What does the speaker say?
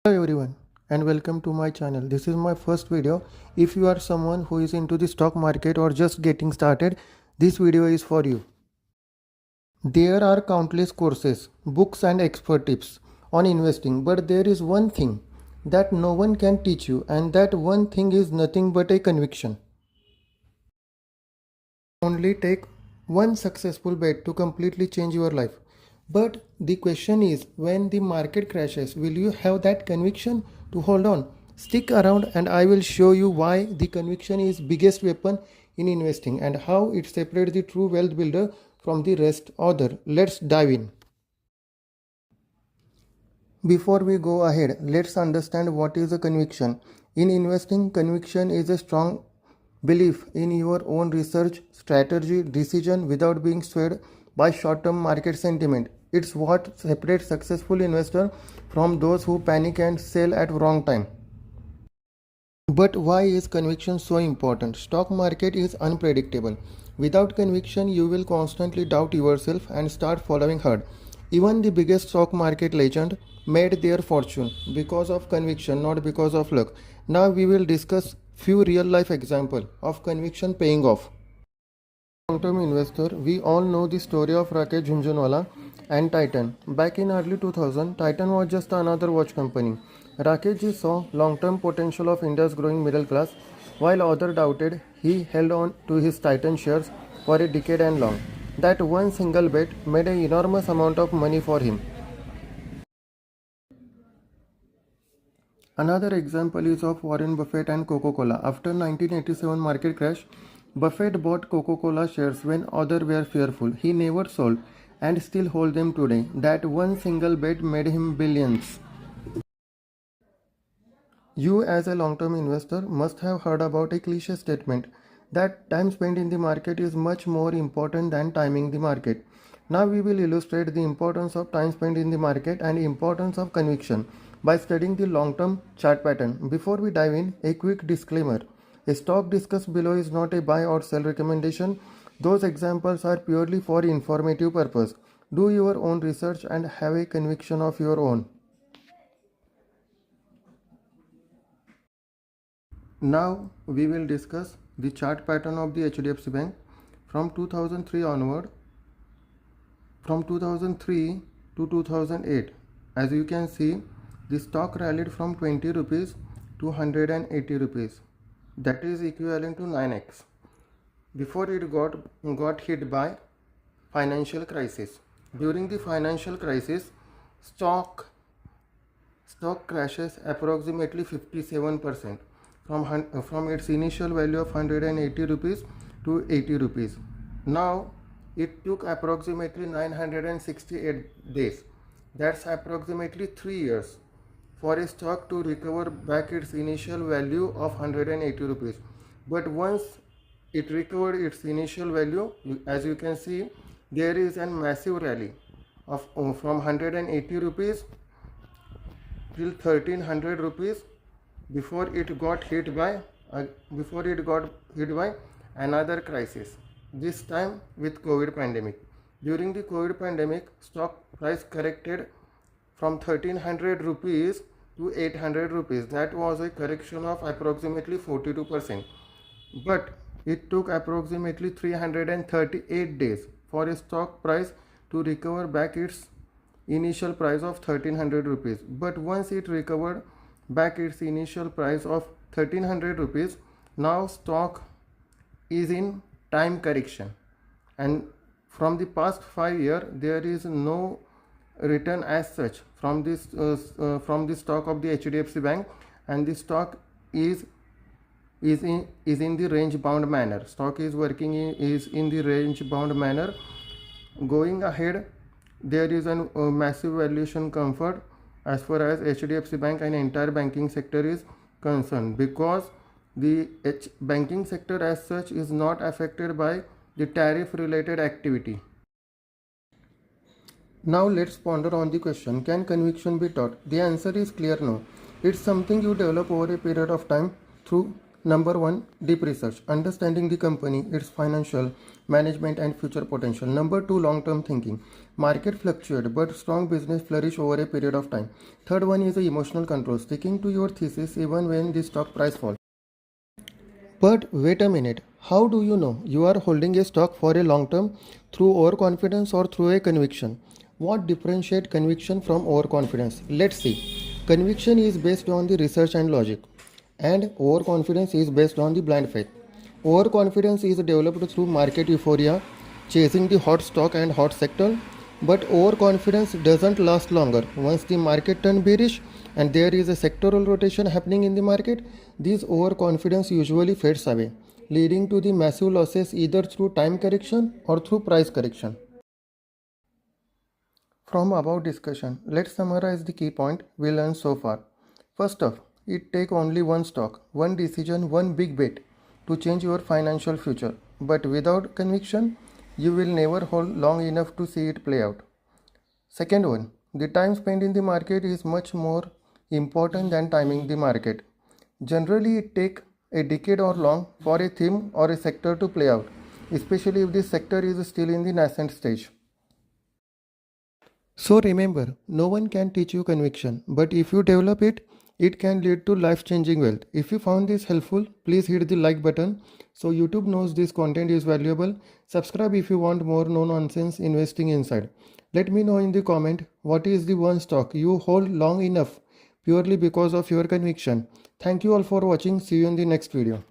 Hello everyone and welcome to my channel. This is my first video. If you are someone who is into the stock market or just getting started, this video is for you. There are countless courses, books and expert tips on investing, but there is one thing that no one can teach you, and that one thing is nothing but a conviction. Only take one successful bet to completely change your life. But the question is, when the market crashes, will you have that conviction to hold on? Stick around and I will show you why the conviction is biggest weapon in investing and how it separates the true wealth builder from the rest other. Let's dive in. Before we go ahead, let's understand what is a conviction. In investing, conviction is a strong belief in your own research, strategy, decision without being swayed by short-term market sentiment. It's what separates successful investors from those who panic and sell at wrong time. But why is conviction so important? Stock market is unpredictable. Without conviction, you will constantly doubt yourself and start following herd. Even the biggest stock market legend made their fortune because of conviction, not because of luck. Now we will discuss few real life examples of conviction paying off. Long-term investor, we all know the story of Rakesh Jhunjhunwala and Titan. Back in early 2000, Titan was just another watch company. Rakesh saw long-term potential of India's growing middle class, while others doubted. He held on to his Titan shares for a decade and long. That one single bet made an enormous amount of money for him. Another example is of Warren Buffett and Coca-Cola. After 1987 market crash, Buffett bought Coca-Cola shares when others were fearful. He never sold and still hold them today. That one single bet made him billions. You as a long-term investor must have heard about a cliche statement that time spent in the market is much more important than timing the market. Now we will illustrate the importance of time spent in the market and importance of conviction by studying the long-term chart pattern. Before we dive in, a quick disclaimer. A stock discussed below is not a buy or sell recommendation. Those examples are purely for informative purpose. Do your own research and have a conviction of your own. Now we will discuss the chart pattern of the HDFC Bank from 2003 onward. From 2003 to 2008, as you can see, the stock rallied from 20 rupees to 180 rupees. That is equivalent to 9x. Before it got hit by financial crisis. During the financial crisis, stock crashes approximately 57% from its initial value of 180 rupees to 80 rupees. Now it took approximately 968 days, that's approximately 3 years, for a stock to recover back its initial value of 180 rupees. But once it recovered its initial value, as you can see, there is a massive rally of from 180 rupees till 1300 rupees before it got hit by another crisis, this time with COVID pandemic. During the COVID pandemic, stock price corrected from 1300 rupees to 800 rupees. That was a correction of approximately 42%. But it took approximately 338 days for a stock price to recover back its initial price of 1300 rupees. But once it recovered back its initial price of 1300 rupees, now stock is in time correction, and from the past 5 years there is no return as such from this from the stock of the HDFC Bank, and the stock is in the range bound manner. Stock is working is in the range bound manner. Going ahead, there is a massive valuation comfort as far as HDFC Bank and entire banking sector is concerned, because the banking sector as such is not affected by the tariff related activity. Now let's ponder on the question, can conviction be taught? The answer is clear no. It's something you develop over a period of time through number one, deep research, understanding the company, its financial, management and future potential. Number 2, long-term thinking. Market fluctuate, but strong business flourish over a period of time. Third one is emotional control, sticking to your thesis even when the stock price falls. But wait a minute, how do you know you are holding a stock for a long term? Through overconfidence or through a conviction? What differentiates conviction from overconfidence? Let's see. Conviction is based on the research and logic, and overconfidence is based on the blind faith. Overconfidence is developed through market euphoria, chasing the hot stock and hot sector, but overconfidence doesn't last longer. Once the market turns bearish and there is a sectoral rotation happening in the market, this overconfidence usually fades away, leading to the massive losses either through time correction or through price correction. From above discussion, let's summarize the key point we learned so far. First off, it takes only one stock, one decision, one big bet to change your financial future. But without conviction, you will never hold long enough to see it play out. Second one, the time spent in the market is much more important than timing the market. Generally, it takes a decade or long for a theme or a sector to play out, especially if this sector is still in the nascent stage. So remember, no one can teach you conviction, but if you develop it, it can lead to life-changing wealth. If you found this helpful, please hit the like button so YouTube knows this content is valuable. Subscribe if you want more no-nonsense investing insight. Let me know in the comment what is the one stock you hold long enough purely because of your conviction. Thank you all for watching. See you in the next video.